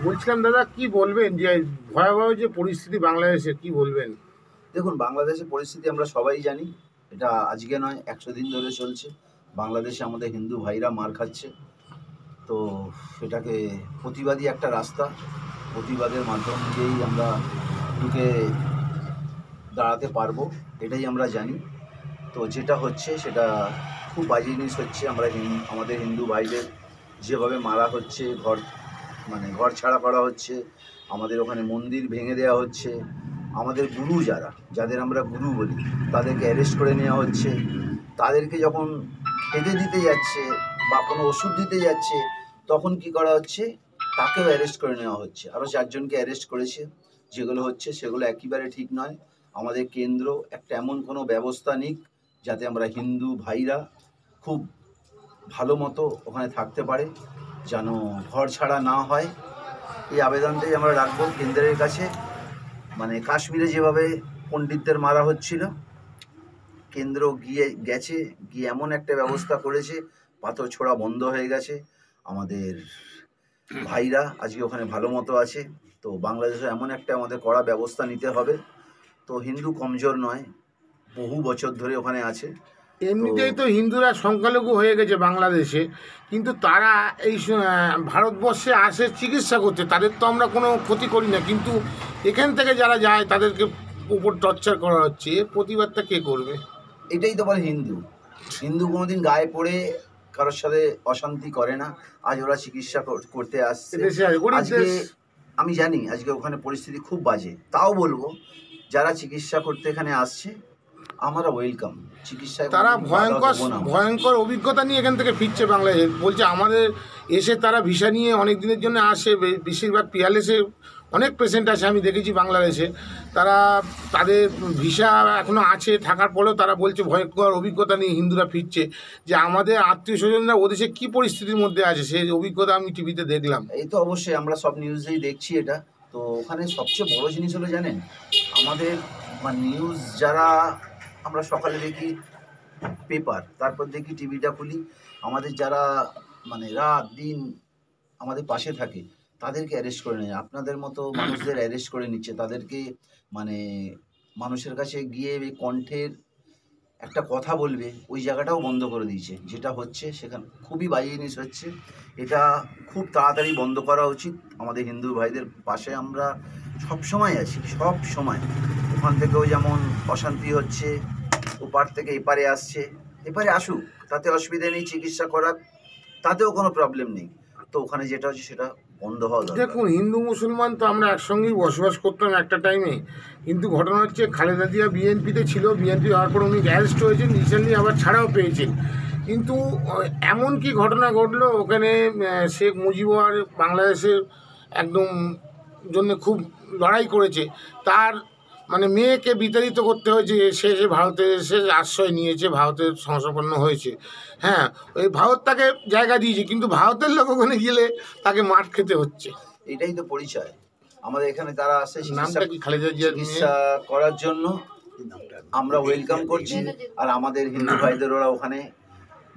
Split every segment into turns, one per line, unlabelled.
বলছিলাম দাদা, কি বলবেন যে ভয়াবহ যে পরিস্থিতি বাংলাদেশে, কি বলবেন?
দেখুন, বাংলাদেশের পরিস্থিতি আমরা সবাই জানি। এটা আজকে নয়, ১০০ দিন ধরে চলছে। বাংলাদেশে আমাদের হিন্দু ভাইরা মার খাচ্ছে। তো সেটাকে প্রতিবাদী একটা রাস্তা, প্রতিবাদের মাধ্যম দিয়েই আমরা ঢুকে দাঁড়াতে পারবো, এটাই আমরা জানি। তো যেটা হচ্ছে সেটা খুব বাজে জিনিস হচ্ছে। আমাদের হিন্দু ভাইদের যেভাবে মারা হচ্ছে, ঘর ছাড়া করা হচ্ছে, আমাদের ওখানে মন্দির ভেঙে দেওয়া হচ্ছে, আমাদের গুরু যাদের আমরা গুরু বলি তাদেরকে অ্যারেস্ট করে নেওয়া হচ্ছে। তাদেরকে যখন খেতে দিতে যাচ্ছে বা কোনো ওষুধ দিতে যাচ্ছে তখন কি করা হচ্ছে, তাকেও অ্যারেস্ট করে নেওয়া হচ্ছে। আরও 4জনকে অ্যারেস্ট করেছে। যেগুলো হচ্ছে সেগুলো একেবারে ঠিক নয়। আমাদের কেন্দ্র একটা এমন কোনো ব্যবস্থা নিক যাতে আমরা হিন্দু ভাইরা খুব ভালো মতো ওখানে থাকতে পারে, যেন ঘর ছাড়া না হয়। এই আবেদনটাই আমরা রাখবো কেন্দ্রের কাছে। মানে কাশ্মীরে যেভাবে পণ্ডিতদের মারা হচ্ছিল, কেন্দ্র গিয়ে এমন একটা ব্যবস্থা করেছে, পাথর ছোড়া বন্ধ হয়ে গেছে। আমাদের ভাইরা আজকে ওখানে ভালো মতো আছে। তো বাংলাদেশে এমন একটা আমাদের কড়া ব্যবস্থা নিতে হবে। তো হিন্দু কমজোর নয়, বহু বছর ধরে ওখানে আছে।
এমনিতেই তো হিন্দুরা সংখ্যালঘু হয়ে গেছে বাংলাদেশে, কিন্তু তারা এই ভারতবর্ষে আসে চিকিৎসা করতে, তাদের তো আমরা কোনো ক্ষতি করি না, কিন্তু এখান থেকে যারা যায় তাদেরকে উপর টর্চার করা হচ্ছে। এর প্রতিবাদটা কে করবে?
এটাই তো বলে হিন্দু কোনোদিন গায়ে পড়ে কারোর সাথে অশান্তি করে না। আজ ওরা চিকিৎসা করতে আসছে। আজকে আমি জানি আজকে ওখানে পরিস্থিতি খুব বাজে, তাও বলবো যারা চিকিৎসা করতে এখানে আসছে আমরা ওয়েলকাম। চিকিৎসায়
তারা ভয়ঙ্কর অভিজ্ঞতা নিয়ে এখান থেকে ফিরছে বাংলাদেশে। বলছে আমাদের এসে তারা ভিসা নিয়ে অনেক দিনের জন্য আসে, বেশিরভাগ পিয়ারলেসে অনেক পেশেন্ট আছে আমি দেখেছি বাংলাদেশে। তাদের ভিসা এখনও আছে, থাকার পরেও তারা বলছে ভয়ঙ্কর অভিজ্ঞতা নিয়ে হিন্দুরা ফিরছে। যে আমাদের আত্মীয় স্বজনরা ওদেশে কী পরিস্থিতির মধ্যে আছে সেই অভিজ্ঞতা আমি টিভিতে দেখলাম।
এই তো অবশ্যই আমরা সব নিউজেই দেখছি এটা। তো ওখানে সবচেয়ে বড় জিনিস হলো জানেন, আমাদের নিউজ যারা আমরা সকালে দেখি পেপার, তারপর দেখি টিভিটা খুলি, আমাদের যারা রাত দিন আমাদের পাশে থাকে তাদেরকে অ্যারেস্ট করে নেয়। আপনাদের মতো মানুষদের অ্যারেস্ট করে নিচ্ছে। তাদেরকে মানুষের কাছে গিয়ে কণ্ঠের একটা কথা বলবে ওই জায়গাটাও বন্ধ করে দিয়েছে। যেটা হচ্ছে সেখানে খুবই বাজে জিনিস হচ্ছে। এটা খুব তাড়াতাড়ি বন্ধ করা উচিত। আমাদের হিন্দু ভাইদের পাশে আমরা সব সময় আছি, সব সময়। ওখান থেকেও যেমন অশান্তি হচ্ছে, ওপার থেকে এপারে আসছে, এপারে আসুক, তাতে অসুবিধা নেই। চিকিৎসা করার তাতেও কোনো প্রবলেম নেই। তো ওখানে যেটা হচ্ছে সেটা বন্ধ হওয়া দরকার।
দেখুন, হিন্দু মুসলমান তো আমরা একসঙ্গেই বসবাস করতাম একটা টাইমে, কিন্তু ঘটনা হচ্ছে খালেদা জিয়া বিএনপিতে ছিল, বিএনপি হওয়ার পর উনি অ্যারেস্ট হয়েছেন, রিসেন্টলি আবার ছাড়াও পেয়েছেন। কিন্তু এমন কি ঘটনা ঘটলো ওখানে, শেখ মুজিবুর বাংলাদেশের একদম জন্য খুব লড়াই করেছে, তার মেয়েকে বিতাড়িত করতে হয়েছে, সে ভারতে এসে আশ্রয় নিয়েছে, ভারতের সংস্থাপন্ন হয়েছে। হ্যাঁ, ওই ভারত তাকে জায়গা দিয়েছে, কিন্তু ভারতের লোক ওখানে গেলে তাকে মার খেতে হচ্ছে।
এটাই তো পরিচয় আমাদের এখানে। তারা আসে
নামটা কি? খালেদা জিয়ার
চিকিৎসা করার জন্য আমরা ওয়েলকাম করছি। আর আমাদের হিন্দু ভাইদের ওরা ওখানে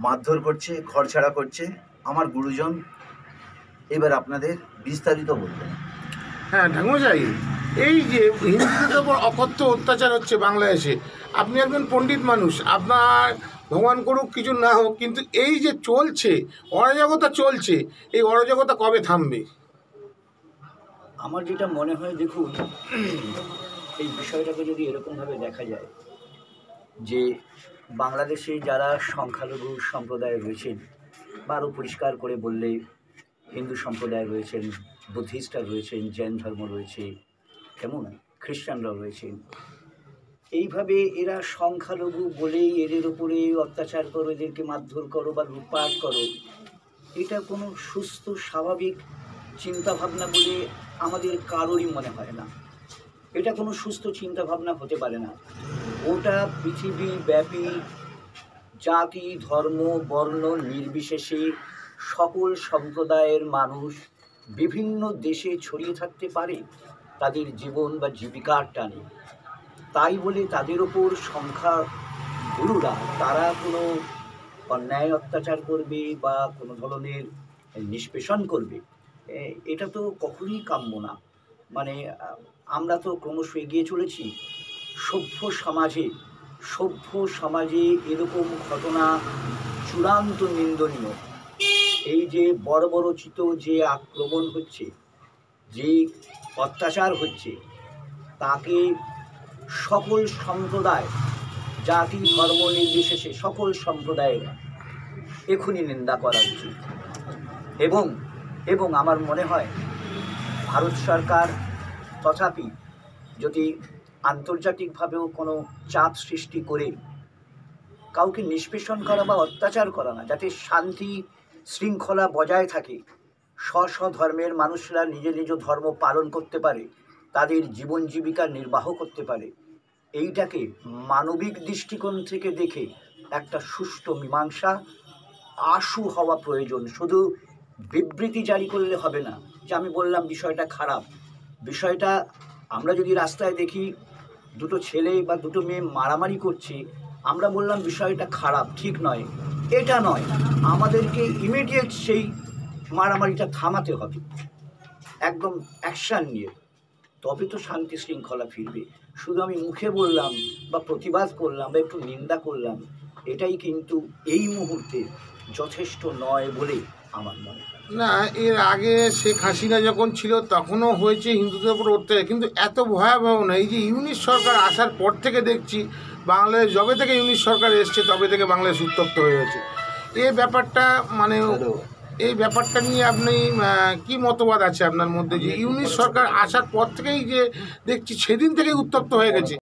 মারধর করছে, ঘর ছাড়া করছে। আমার গুরুজন এবার আপনাদের বিস্তারিত বলবেন।
হ্যাঁ ঠাকুরমশাই, এই যে হিন্দুদের উপর অকথ্য অত্যাচার হচ্ছে বাংলাদেশে, আপনি একজন পণ্ডিত মানুষ, আপনার ভগবান করুক কিছু না হোক, কিন্তু এই যে চলছে অরাজকতা চলছে, এই অরাজকতা কবে থামবে?
আমার যেটা মনে হয়, দেখুন, এই বিষয়টাকে যদি এরকমভাবে দেখা যায় যে বাংলাদেশে যারা সংখ্যালঘু সম্প্রদায় রয়েছেন, বা আরও পরিষ্কার করে বললে হিন্দু সম্প্রদায় রয়েছেন, বুদ্ধিস্টরা রয়েছেন, জৈন ধর্ম রয়েছে, কেমন খ্রিস্টানরা রয়েছেন, এইভাবে এরা সংখ্যালঘু বলেই এদের উপরে অত্যাচার করো, এদেরকে মারধর করো বা লুটপাট করো, এটা কোনো সুস্থ স্বাভাবিক চিন্তাভাবনা বলে আমাদের কারোরই মনে হয় না। এটা কোনো সুস্থ চিন্তাভাবনা হতে পারে না। ওটা পৃথিবীব্যাপী জাতি, ধর্ম, বর্ণ নির্বিশেষে সকল সম্প্রদায়ের মানুষ বিভিন্ন দেশে ছড়িয়ে থাকতে পারে তাদের জীবন বা জীবিকার টানে। তাই বলে তাদের ওপর সংখ্যা গুরুরা তারা কোনো অন্যায় অত্যাচার করবে বা কোনো ধরনের নিষ্পেষণ করবে, এটা তো কখনোই কাম্য না। মানে আমরা তো ক্রমশ এগিয়ে চলেছি সভ্য সমাজে এরকম ঘটনা চূড়ান্ত নিন্দনীয়। এই যে বর্বরচিত যে আক্রমণ হচ্ছে, যে অত্যাচার হচ্ছে, তাকে সকল সম্প্রদায়, জাতি ধর্ম নির্বিশেষে সকল সম্প্রদায়ের এখনই নিন্দা করা উচিত। এবং আমার মনে হয় ভারত সরকার তথাপি যদি আন্তর্জাতিকভাবেও কোনো চাপ সৃষ্টি করে কাউকে নিষ্পেষণ করা বা অত্যাচার করা না, যাতে শান্তি শৃঙ্খলা বজায় থাকে, স্ব ধর্মের মানুষরা নিজ নিজ ধর্ম পালন করতে পারে, তাদের জীবন জীবিকা নির্বাহ করতে পারে, এইটাকে মানবিক দৃষ্টিকোণ থেকে দেখে একটা সুষ্ঠু মীমাংসা আশু হওয়া প্রয়োজন। শুধু বিবৃতি জারি করলে হবে না যে আমি বললাম বিষয়টা খারাপ। বিষয়টা আমরা যদি রাস্তায় দেখি দুটো ছেলে বা দুটো মেয়ে মারামারি করছে, আমরা বললাম বিষয়টা খারাপ, ঠিক নয়, এটা নয়, আমাদেরকে ইমিডিয়েট সেই মারামারিটা থামাতে হবে, একদম অ্যাকশান নিয়ে, তবে তো শান্তি শৃঙ্খলা ফিরবে। শুধু আমি মুখে বললাম বা প্রতিবাদ করলাম বা একটু নিন্দা করলাম, এটাই কিন্তু এই মুহূর্তে যথেষ্ট নয় বলে আমার মনে হয়।
না, এর আগে শেখ হাসিনা যখন ছিল তখনও হয়েছে হিন্দুদের উপর অত্যাচার, কিন্তু এত ভয়াবহ না। এই যে ইউনিট সরকার আসার পর থেকে দেখছি বাংলাদেশ, যবে থেকে ইউনিট সরকার এসছে তবে থেকে বাংলাদেশ উত্তপ্ত হয়ে গেছে। এই ব্যাপারটা মানে এই ব্যাপারটা নিয়ে আপনি কি মতবাদ আছে আপনার মধ্যে, যে ইউনিট সরকার আসার পর থেকেই যে দেখছি সেদিন থেকেই উত্তপ্ত হয়ে গেছে?